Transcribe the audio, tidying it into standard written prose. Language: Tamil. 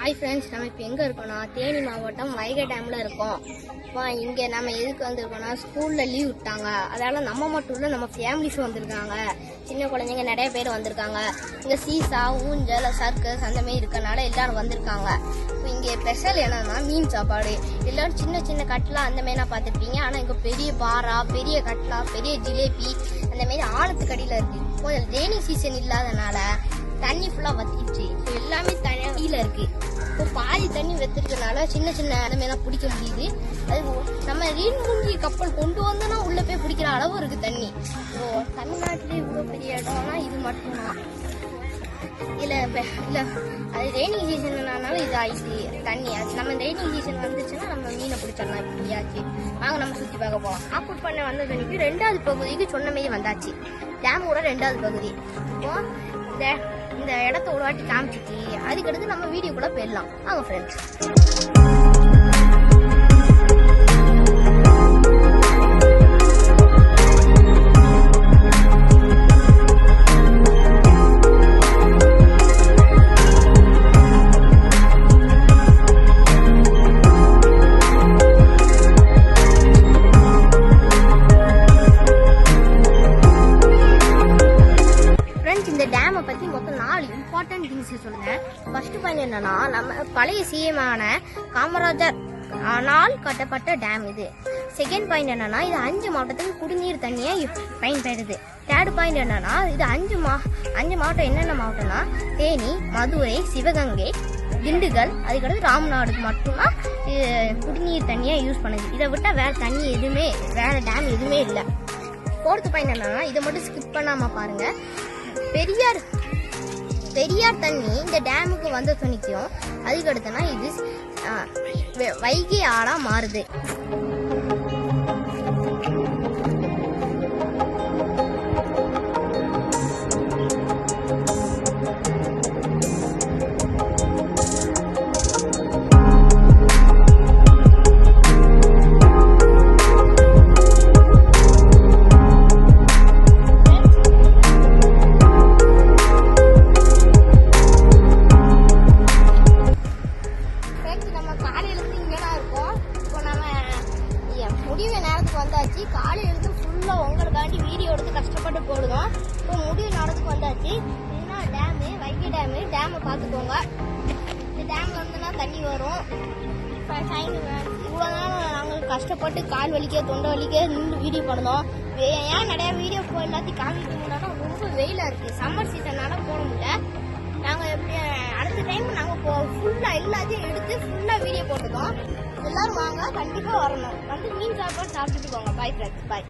ஹாய் ஃப்ரெண்ட்ஸ், நம்ம இப்போ எங்கே இருக்கோம்னா தேனி மாவட்டம் வைகை டேமில் இருக்கோம். இங்கே நம்ம எதுக்கு வந்திருக்கோம்னா ஸ்கூலில் லீவ் விட்டாங்க. அதனால் நம்ம மட்டும் இல்லை, நம்ம ஃபேமிலிஸ் வந்திருக்காங்க. சின்ன குழந்தைங்க நிறைய பேர் வந்திருக்காங்க. இங்கே சீசா, ஊஞ்சல், சர்க்கஸ் அந்த மாதிரி இருக்கனால எல்லாரும் வந்திருக்காங்க. இப்போ இங்கே ஸ்பெஷல் என்னன்னா மீன் சாப்பாடு. எல்லோரும் சின்ன சின்ன கட்லா அந்த மாரி நான் பார்த்துருப்பீங்க. ஆனால் இங்கே பெரிய பாரா, பெரிய கட்லா, பெரிய ஜிலேபி அந்த மாரி ஆழத்துக்கு அடியில் இருக்குது. இப்போ ரெய்னி சீசன் இல்லாதனால தண்ணி ஃபுல்லாக வத்திடுச்சு. இப்போ எல்லாமே தண்ணியில் இருக்கு. இப்போ பாதி தண்ணி வெத்துறதுனால சின்ன சின்ன இடமெல்லாம் பிடிக்க முடியுது. அது நம்ம நீர்மூழ்கி கப்பல் கொண்டு வந்தோம்னா உள்ள போய் பிடிக்கிற அளவு இருக்கு தண்ணி. இப்போ தமிழ்நாட்டிலே இவ்வளோ பெரிய இடம்னா இது மட்டும்தான். இல்லை அது ரெய்னிங் சீசன்னால இது ஆயிடுச்சு தண்ணி. அது நம்ம ரெய்னிங் சீசன் வந்துச்சுன்னா நம்ம மீனை பிடிச்சிடலாம். இப்படியாச்சு வாங்க நம்ம சுற்றி பார்க்க போகலாம். ஆப்பூட் பண்ண வந்ததுக்கு 2வது பகுதிக்கு சொன்ன மாரி வந்தாச்சு. டேமோட 2வது பகுதி. இப்போ இந்த இடத்த ஒரு வாட்டி காமிச்சிட்டு அதுக்கடுத்து நம்ம வீடியோக்குள்ள போயிடலாம். வாங்க ஃப்ரெண்ட்ஸ். இந்த டேமை பற்றி மொத்தம் 4 இம்பார்ட்டன்ட் திங்ஸ் சொல்லுங்க. ஃபர்ஸ்ட் பாயிண்ட் என்னன்னா, நம்ம பழைய சிஎமான காமராஜர் ஆனால் கட்டப்பட்ட டேம் இது. செகண்ட் பாயிண்ட் என்னன்னா, இது 5 மாவட்டத்துக்கு குடிநீர் தண்ணியை பயன்படுது. தேர்ட் பாயிண்ட் என்னன்னா, இது 5 மாவட்டம் என்னென்ன மாவட்டம்னா தேனி, மதுரை, சிவகங்கை, திண்டுக்கல், அதுக்கடுத்து ராமநாடுக்கு மட்டும்தான் குடிநீர் தண்ணியை யூஸ் பண்ணுது. இதை விட்டால் வேற டேம் எதுவுமே இல்லை. ஃபோர்த் பாயிண்ட் என்னன்னா, இதை மட்டும் ஸ்கிப் பண்ணாம பாருங்க. பெரியார் தண்ணி இந்த டேமுக்கு வந்த துணிக்கும் அதுக்கடுத்துனா இது வைகை ஆறா மாறுது. முடிவு நேரத்துக்கு வந்தாச்சு. காலையிலிருந்து ஃபுல்லாக உங்களுக்காண்டி வீடியோ எடுத்து கஷ்டப்பட்டு போடுவோம். இப்போ முடிவு நேரத்துக்கு வந்தாச்சு. இதுதான் டேமு, வைகை டேமு. டேமை பார்த்துக்கோங்க. இந்த டேமில் வந்துன்னா தண்ணி வரும். இவ்வளோ நேரம் நாங்கள் கஷ்டப்பட்டு கால் வலிக்க, தொண்டை வலிக்க நின்று வீடியோ பண்ணோம். ஏன் நிறையா வீடியோ எல்லாத்தையும் காமிக்க முடியலன்னா ரொம்ப வெயிலாக இருக்குது. சம்மர் சீசன்னால போட முடியல. நாங்கள் எப்படி அடுத்த டைம் நாங்கள் ஃபுல்லாக எல்லாத்தையும் எடுத்து ஃபுல்லாக வீடியோ போட்டுக்கோம். எல்லாரும் வாங்க, கண்டிப்பாக வரணும். வந்து மீன் சாப்பாடு சாப்பிட்டுட்டு போங்க. பாய் ஃப்ரெண்ட்ஸ், பாய்.